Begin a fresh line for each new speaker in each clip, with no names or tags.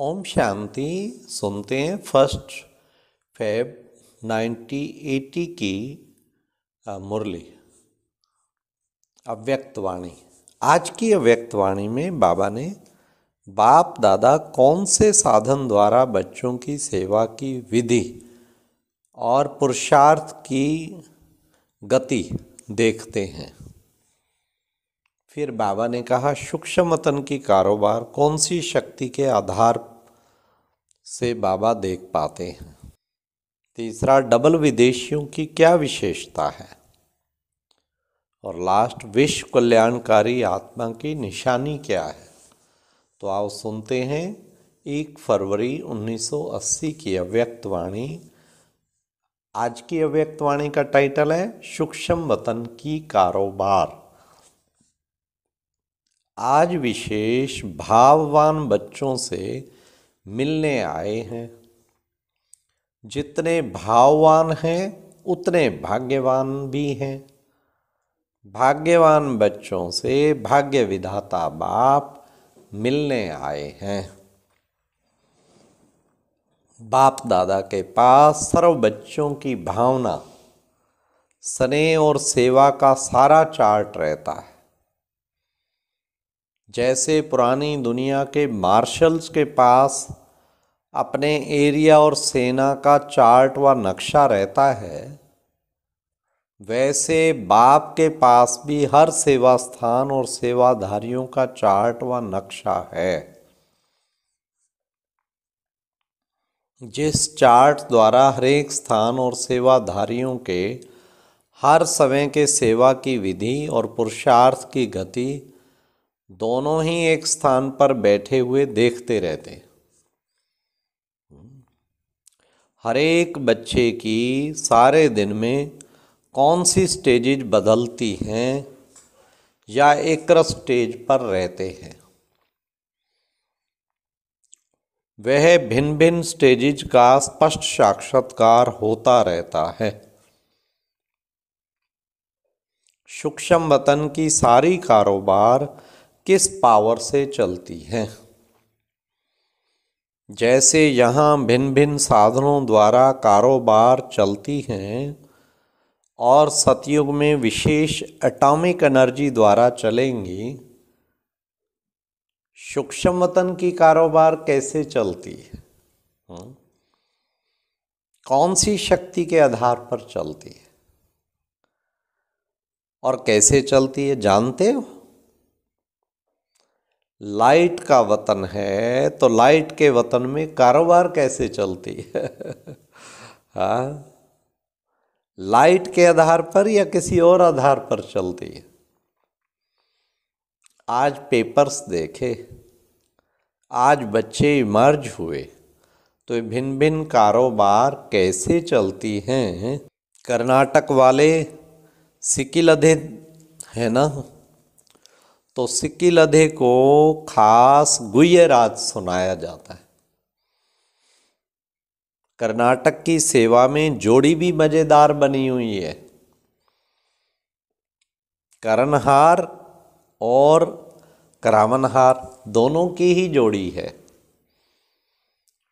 ओम शांति। सुनते हैं 1 फेब 1980 की मुरली अव्यक्त वाणी। आज की अव्यक्त वाणी में बाबा ने बाप दादा कौन से साधन द्वारा बच्चों की सेवा की विधि और पुरुषार्थ की गति देखते हैं। फिर बाबा ने कहा सूक्ष्मतन की कारोबार कौन सी शक्ति के आधार से बाबा देख पाते हैं। तीसरा, डबल विदेशियों की क्या विशेषता है। और लास्ट, विश्व कल्याणकारी आत्मा की निशानी क्या है। तो आओ सुनते हैं 1 फरवरी 1980 की अव्यक्त वाणी। आज की अव्यक्त वाणी का टाइटल है सूक्ष्म वतन की कारोबार। आज विशेष भाववान बच्चों से मिलने आए हैं। जितने भाववान हैं उतने भाग्यवान भी हैं। भाग्यवान बच्चों से भाग्य विधाता बाप मिलने आए हैं। बाप दादा के पास सर्व बच्चों की भावना, स्नेह और सेवा का सारा चार्ट रहता है। जैसे पुरानी दुनिया के मार्शल्स के पास अपने एरिया और सेना का चार्ट व नक्शा रहता है, वैसे बाप के पास भी हर सेवा स्थान और सेवाधारियों का चार्ट व नक्शा है। जिस चार्ट द्वारा हर एक स्थान और सेवाधारियों के हर समय के सेवा की विधि और पुरुषार्थ की गति दोनों ही एक स्थान पर बैठे हुए देखते रहते। हर एक बच्चे की सारे दिन में कौन सी स्टेजेज बदलती हैं या एक स्टेज पर रहते हैं, वह भिन्न भिन्न स्टेजेज का स्पष्ट साक्षात्कार होता रहता है। सूक्ष्म वतन की सारी कारोबार किस पावर से चलती हैं। जैसे यहाँ भिन्न भिन्न साधनों द्वारा कारोबार चलती हैं और सतयुग में विशेष एटॉमिक एनर्जी द्वारा चलेंगी, सूक्ष्म वतन की कारोबार कैसे चलती है, कौन सी शक्ति के आधार पर चलती है और कैसे चलती है जानते हो। लाइट का वतन है तो लाइट के वतन में कारोबार कैसे चलती है हाँ, लाइट के आधार पर या किसी और आधार पर चलती है। आज पेपर्स देखे, आज बच्चे इमर्ज हुए तो भिन्न भिन्न कारोबार कैसे चलती हैं। कर्नाटक वाले सिक्कीलधे है ना, तो सिक्कीलधे को खास गुह्य राज सुनाया जाता है। कर्नाटक की सेवा में जोड़ी भी मजेदार बनी हुई है। करणहार और करावनहार दोनों की ही जोड़ी है।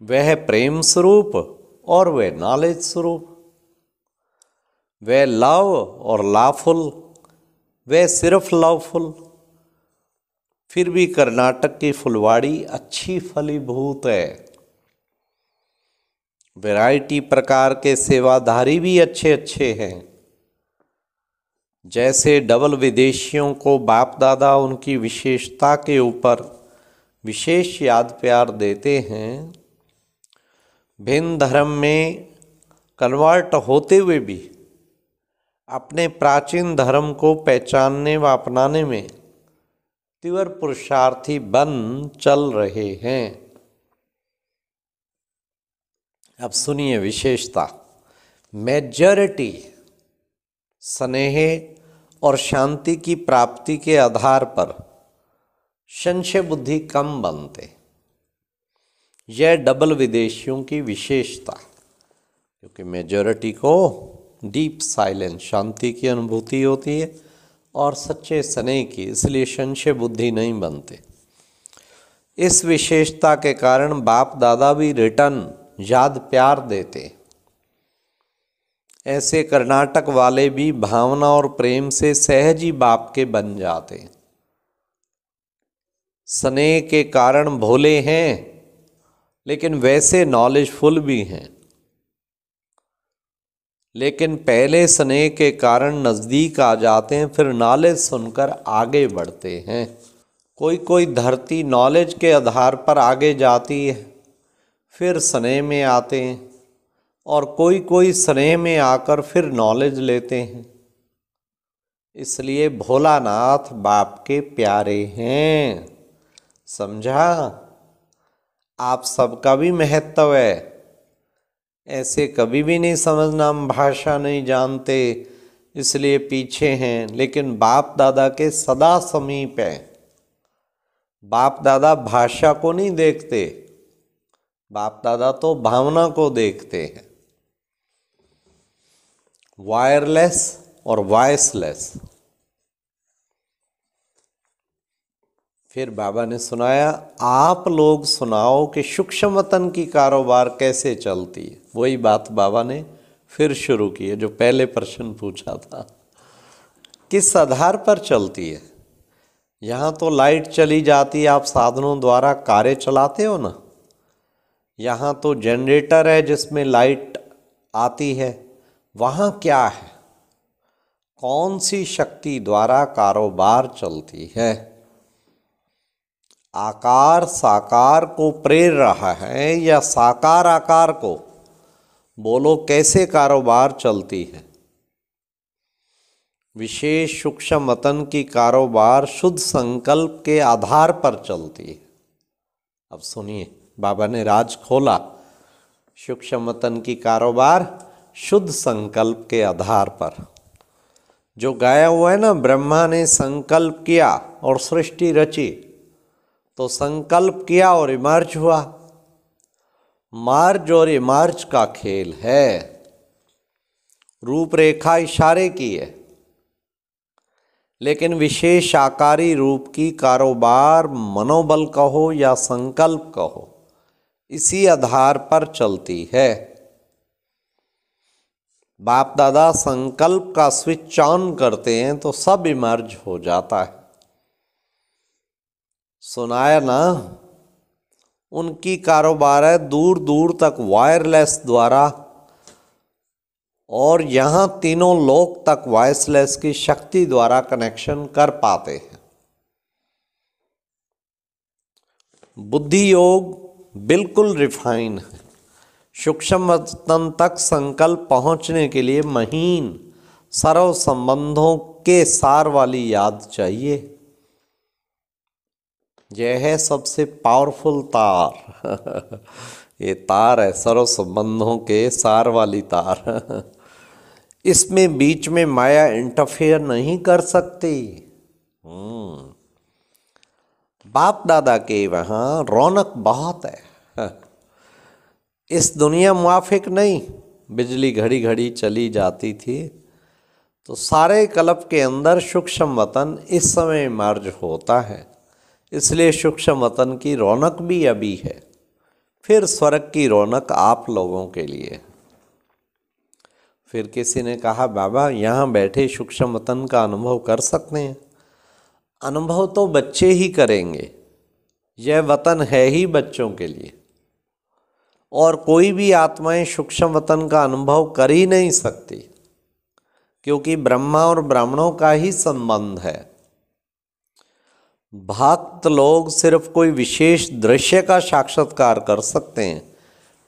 वह प्रेम स्वरूप और वह नॉलेज स्वरूप, वह लव और लवफुल, वह सिर्फ लवफुल। फिर भी कर्नाटक की फुलवाड़ी अच्छी फलीभूत है। वैरायटी प्रकार के सेवाधारी भी अच्छे अच्छे हैं। जैसे डबल विदेशियों को बाप दादा उनकी विशेषता के ऊपर विशेष याद प्यार देते हैं, भिन्न धर्म में कन्वर्ट होते हुए भी अपने प्राचीन धर्म को पहचानने व अपनाने में तीव्र पुरुषार्थी बन चल रहे हैं। अब सुनिए विशेषता। मेजॉरिटी स्नेह और शांति की प्राप्ति के आधार पर संशय बुद्धि कम बनते। यह डबल विदेशियों की विशेषता, क्योंकि मेजॉरिटी को डीप साइलेंस शांति की अनुभूति होती है और सच्चे स्नेह की, इसलिए संशय बुद्धि नहीं बनते। इस विशेषता के कारण बाप दादा भी रिटर्न याद प्यार देते। ऐसे कर्नाटक वाले भी भावना और प्रेम से सहज ही बाप के बन जाते। स्नेह के कारण भोले हैं, लेकिन वैसे नॉलेजफुल भी हैं। लेकिन पहले स्नेह के कारण नज़दीक आ जाते हैं, फिर नॉलेज सुनकर आगे बढ़ते हैं। कोई कोई धरती नॉलेज के आधार पर आगे जाती है, फिर स्नेह में आते हैं, और कोई कोई स्नेह में आकर फिर नॉलेज लेते हैं। इसलिए भोलानाथ बाप के प्यारे हैं। समझा? आप सबका भी महत्व है। ऐसे कभी भी नहीं समझना हम भाषा नहीं जानते इसलिए पीछे हैं, लेकिन बाप दादा के सदा समीप है। बाप दादा भाषा को नहीं देखते, बाप दादा तो भावना को देखते हैं। वायरलेस और वॉइसलेस। फिर बाबा ने सुनाया, आप लोग सुनाओ कि सूक्ष्म वतन की कारोबार कैसे चलती है। वही बात बाबा ने फिर शुरू की है जो पहले प्रश्न पूछा था, किस आधार पर चलती है। यहाँ तो लाइट चली जाती है, आप साधनों द्वारा कार्य चलाते हो ना। यहाँ तो जनरेटर है जिसमें लाइट आती है। वहाँ क्या है, कौन सी शक्ति द्वारा कारोबार चलती है। आकार साकार को प्रेर रहा है या साकार आकार को। बोलो कैसे कारोबार चलती है। विशेष सूक्ष्म वतन की कारोबार शुद्ध संकल्प के आधार पर चलती है। अब सुनिए, बाबा ने राज खोला। सूक्ष्म वतन की कारोबार शुद्ध संकल्प के आधार पर। जो गाया हुआ है ना, ब्रह्मा ने संकल्प किया और सृष्टि रची, तो संकल्प किया और इमर्ज हुआ। मार्ज और इमर्ज का खेल है। रूपरेखा इशारे की है, लेकिन विशेष आकारी रूप की कारोबार मनोबल कहो या संकल्प कहो, इसी आधार पर चलती है। बाप दादा संकल्प का स्विच ऑन करते हैं तो सब इमर्ज हो जाता है। सुनाया ना, उनकी कारोबार है दूर दूर तक वायरलेस द्वारा, और यहाँ तीनों लोक तक वायरलेस की शक्ति द्वारा कनेक्शन कर पाते हैं। बुद्धि योग बिल्कुल रिफाइन है। सूक्ष्म वतन तक संकल्प पहुँचने के लिए महीन सर्व संबंधों के सार वाली याद चाहिए। यह है सबसे पावरफुल तार। ये तार है सर्व संबंधों के सार वाली तार। इसमें बीच में माया इंटरफेयर नहीं कर सकती। बाप दादा के वहाँ रौनक बहुत है। इस दुनिया मुआफिक नहीं। बिजली घड़ी घड़ी चली जाती थी, तो सारे कल्प के अंदर सूक्ष्म वतन इस समय मर्ज होता है। इसलिए सूक्ष्म वतन की रौनक भी अभी है। फिर स्वर्ग की रौनक आप लोगों के लिए। फिर किसी ने कहा, बाबा यहाँ बैठे सूक्ष्म वतन का अनुभव कर सकते हैं। अनुभव तो बच्चे ही करेंगे। यह वतन है ही बच्चों के लिए, और कोई भी आत्माएं सूक्ष्म वतन का अनुभव कर ही नहीं सकती, क्योंकि ब्रह्मा और ब्राह्मणों का ही संबंध है। भक्त लोग सिर्फ कोई विशेष दृश्य का साक्षात्कार कर सकते हैं,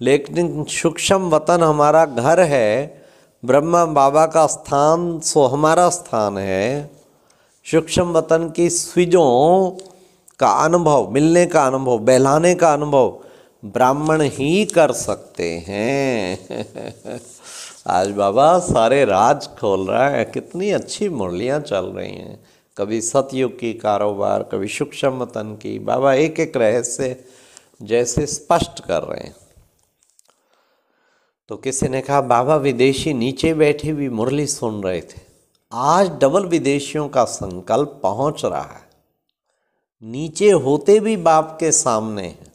लेकिन सूक्ष्म वतन हमारा घर है। ब्रह्मा बाबा का स्थान सो हमारा स्थान है। सूक्ष्म वतन की स्विजों का अनुभव, मिलने का अनुभव, बहलाने का अनुभव ब्राह्मण ही कर सकते हैं। आज बाबा सारे राज खोल रहा है। कितनी अच्छी मुरलियाँ चल रही हैं। कभी सतयुग की कारोबार, कभी सूक्ष्म वतन की। बाबा एक एक रहस्य जैसे स्पष्ट कर रहे हैं। तो किसी ने कहा, बाबा विदेशी नीचे बैठे भी मुरली सुन रहे थे। आज डबल विदेशियों का संकल्प पहुंच रहा है। नीचे होते भी बाप के सामने हैं।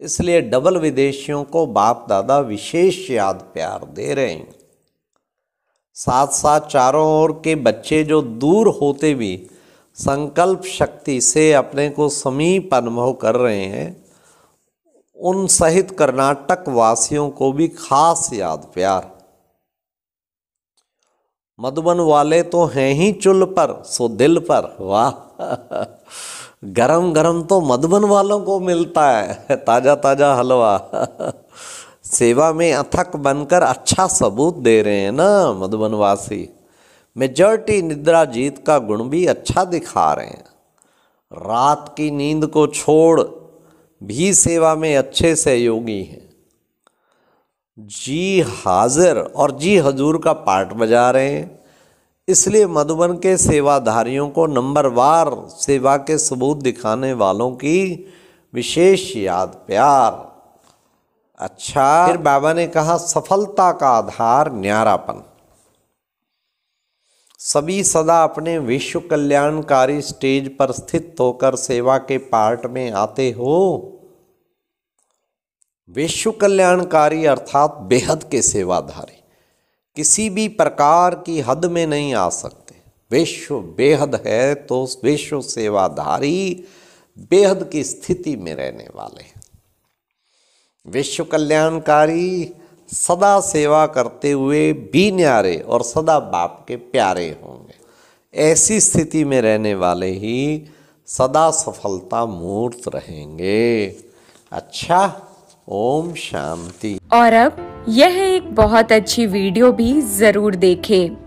इसलिए डबल विदेशियों को बाप दादा विशेष याद प्यार दे रहे हैं। साथ साथ चारों ओर के बच्चे जो दूर होते भी संकल्प शक्ति से अपने को समीप अनुभव कर रहे हैं, उन सहित कर्नाटक वासियों को भी खास याद प्यार। मधुबन वाले तो हैं ही चुल पर सो दिल पर। वाह, गरम गरम तो मधुबन वालों को मिलता है, ताजा ताजा हलवा। सेवा में अथक बनकर अच्छा सबूत दे रहे हैं ना मधुबनवासी। मेजॉरिटी निद्रा जीत का गुण भी अच्छा दिखा रहे हैं। रात की नींद को छोड़ भी सेवा में अच्छे सहयोगी हैं। जी हाजिर और जी हजूर का पाठ बजा रहे हैं। इसलिए मधुबन के सेवाधारियों को नंबरवार सेवा के सबूत दिखाने वालों की विशेष याद प्यार। अच्छा, फिर बाबा ने कहा सफलता का आधार न्यारापन। सभी सदा अपने विश्व कल्याणकारी स्टेज पर स्थित होकर सेवा के पार्ट में आते हो। विश्व कल्याणकारी अर्थात बेहद के सेवाधारी किसी भी प्रकार की हद में नहीं आ सकते। विश्व बेहद है तो विश्व सेवाधारी बेहद की स्थिति में रहने वाले हैं। विश्व कल्याणकारी सदा सेवा करते हुए भी न्यारे और सदा बाप के प्यारे होंगे। ऐसी स्थिति में रहने वाले ही सदा सफलता मूर्त रहेंगे। अच्छा, ओम शांति।
और अब यह एक बहुत अच्छी वीडियो भी जरूर देखें।